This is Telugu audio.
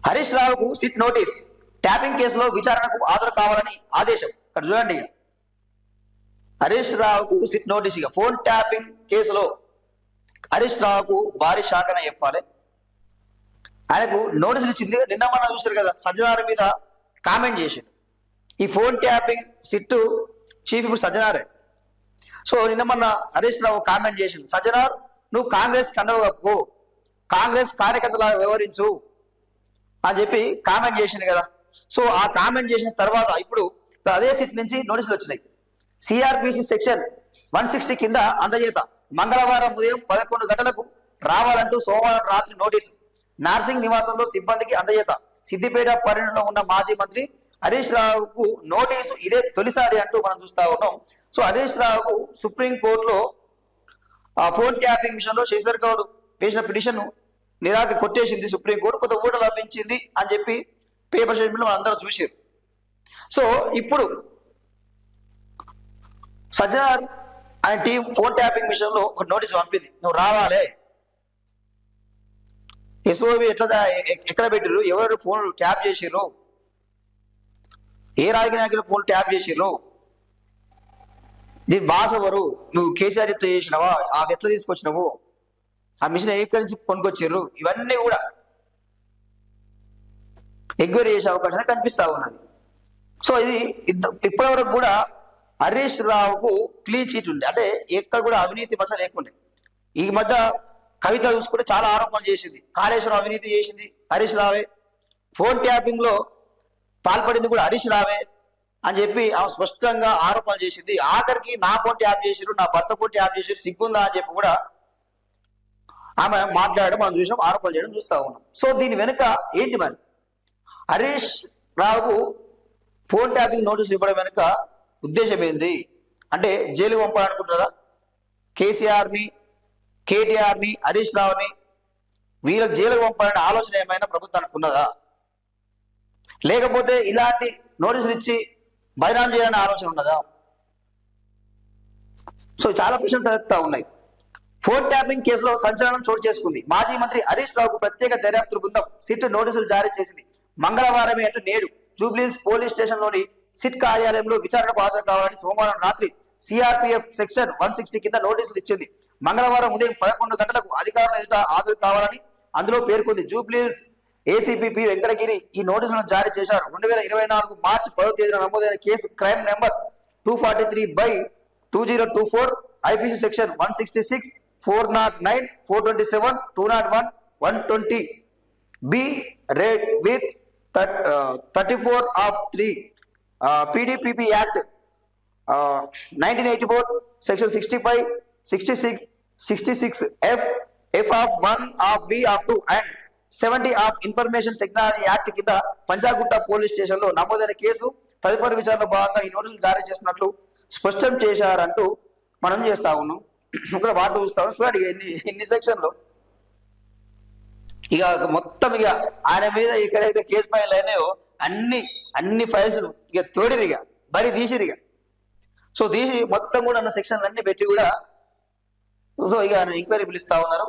హరీష్ రావుకు సిట్ నోటీస్, ట్యాపింగ్ కేసులో విచారణకు హాజరు కావాలని ఆదేశం. ఇక్కడ చూడండి, హరీష్ రావుకు సిట్ నోటీస్. ఇక ఫోన్ ట్యాపింగ్ కేసులో హరీష్ రావుకు భారీ షాక్ అని చెప్పాలి. ఆయనకు నోటీసులు ఇచ్చింది. నిన్న మనం చూసారు కదా, సజ్జనార్ మీద కామెంట్ చేసిండు. ఈ ఫోన్ ట్యాపింగ్ సిట్ చీఫ్ ఇప్పుడు సజ్జనారే. సో నిన్న మొన్న హరీష్ రావు కామెంట్ చేసిండు, సజ్జనార్ నువ్వు కాంగ్రెస్ కండవ కప్పుకో, కాంగ్రెస్ కార్యకర్తలా వ్యవహరించు అని చెప్పి కామెంట్ చేసింది కదా. సో ఆ కామెంట్ చేసిన తర్వాత ఇప్పుడు అదే సిట్ నుంచి నోటీసులు వచ్చినాయి. సిఆర్పిసి సెక్షన్ 160 కింద అందజేత మంగళవారం ఉదయం 11 గంటలకు రావాలంటూ సోమవారం రాత్రి నోటీసు. నార్సింగ్ నివాసంలో సిబ్బందికి అందజేత. సిద్దిపేట పర్యటనలో ఉన్న మాజీ మంత్రి హరీష్ రావుకు నోటీసు ఇదే తొలిసారి అంటూ మనం చూస్తా ఉన్నాం. సో హరీష్ రావుకు సుప్రీంకోర్టులో ఫోన్ ట్యాపింగ్ విషయంలో శశిధర్ గౌడ్ వేసిన పిటిషన్ కొట్టేసింది సుప్రీంకోర్టు. కొంత ఊట లభించింది అని చెప్పి పేపర్ స్టేట్మెంట్ మనం అందరం చూసారు. సో ఇప్పుడు సజ్జనార్ ఆయన టీం ఫోన్ ట్యాపింగ్ విషయంలో ఒక నోటీస్ పంపింది, నువ్వు రావాలి. ఎస్ఓబి ఎక్కడ పెట్టిర్రు, ఎవరు ఫోన్ ట్యాప్ చేసిర్రు, ఏ రాజకీయ నాయకులు ఫోన్ ట్యాప్ చేసిర్రు, దీని బాస్ ఎవరు, నువ్వు కేసీఆర్ చెప్తే చేసినావా, ఆ ఎట్లా తీసుకొచ్చినావు, ఆ మిషన్ ఎక్కడి నుంచి కొనుకొచ్చిర్రు, ఇవన్నీ కూడా ఎంక్వైరీ చేసే అవకాశం కనిపిస్తా ఉన్నది. సో ఇది ఇప్పటి వరకు కూడా హరీష్ రావుకు క్లీన్ చీట్ ఉంది, అంటే ఎక్కడ కూడా అవినీతి మచ్చ లేకుండే. ఈ మధ్య కవిత చూసుకుంటే చాలా ఆరోపణలు చేసింది, కాళేశ్వరం అవినీతి చేసింది హరీష్ రావే, ఫోన్ ట్యాపింగ్ లో పాల్పడింది కూడా హరీష్ రావే అని చెప్పి ఆమె స్పష్టంగా ఆరోపణలు చేసింది. ఆఖరికి నా ఫోన్ ట్యాప్ చేసిరు, నా భర్త ఫోన్ ట్యాప్ చేసిరు, సిగ్గుందా అని చెప్పి కూడా ఆమె మాట్లాడడం మనం చూసాం, ఆరోపణలు చేయడం చూస్తా ఉన్నాం. సో దీని వెనుక ఏంటి మరి, హరీష్ రావుకు ఫోన్ ట్యాపింగ్ నోటీసులు ఇవ్వడం వెనుక ఉద్దేశం ఏంది అంటే జైలు పంపాలనుకుంటారా? కేసీఆర్ని, కేటీఆర్ని, హరీష్ రావుని వీళ్ళకి జైలుకు పంపాలనే ఆలోచన ఏమైనా ప్రభుత్వానికి ఉన్నదా? లేకపోతే ఇలాంటి నోటీసులు ఇచ్చి బైరాం చేయాలనే ఆలోచన ఉన్నదా? సో చాలా ప్రశ్నలు తలెత్తుతా ఉన్నాయి. ఫోన్ ట్యాపింగ్ కేసులో సంచలనం చోటు చేసుకుంది. మాజీ మంత్రి హరీష్ రావుకు ప్రత్యేక దర్యాప్తు బృందం సిట్ నోటీసులు జారీ చేసింది. మంగళవారమే అంటే నేడు జూబ్లీహిల్స్ పోలీస్ స్టేషన్ లోని సిట్ కార్యాలయంలో విచారణకు హాజరు కావాలని సోమవారం రాత్రి సిఆర్పిఎఫ్ సెక్షన్ 160 కింద నోటీసులు ఇచ్చింది. మంగళవారం ఉదయం 11 గంటలకు అధికారుల ఎదుట హాజరు కావాలని అందులో పేర్కొంది. జూబ్లీహిల్స్ ఏసీపీ పి వెంకటగిరి ఈ నోటీసులను జారీ చేశారు. 2024 మార్చి 10వ తేదీన నమోదైన case crime number 243/2024 IPC section 166, 409, 427, 201, 120 B read with 34 of 3 PDPP Act 1984 section 65, 66, 66 F of 1 of B of 2 and 70 of Information Technology Act కింద పంజాగుట్ట పోలీస్ స్టేషన్ లో నమోదైన కేసు తదుపరి విచారణలో భాగంగా ఈ నోటీసులు జారీ చేస్తున్నట్లు స్పష్టం చేశారంటూ మనం చేస్తా ఉన్నాం. ఇక్కడ వార్త చూస్తా ఉన్నాం. చూడండి ఎన్ని సెక్షన్లు, ఇక మొత్తం ఇక ఆయన మీద ఎక్కడైతే కేసు ఫైల్ అయినాయో అన్ని ఫైల్స్ ఇక తోడిరిగా బడి తీసిరిగా. సో తీసి మొత్తం కూడా అన్న సెక్షన్లు అన్ని పెట్టి కూడా సో ఇక ఎంక్వైరీ పిలుస్తా ఉన్నారు.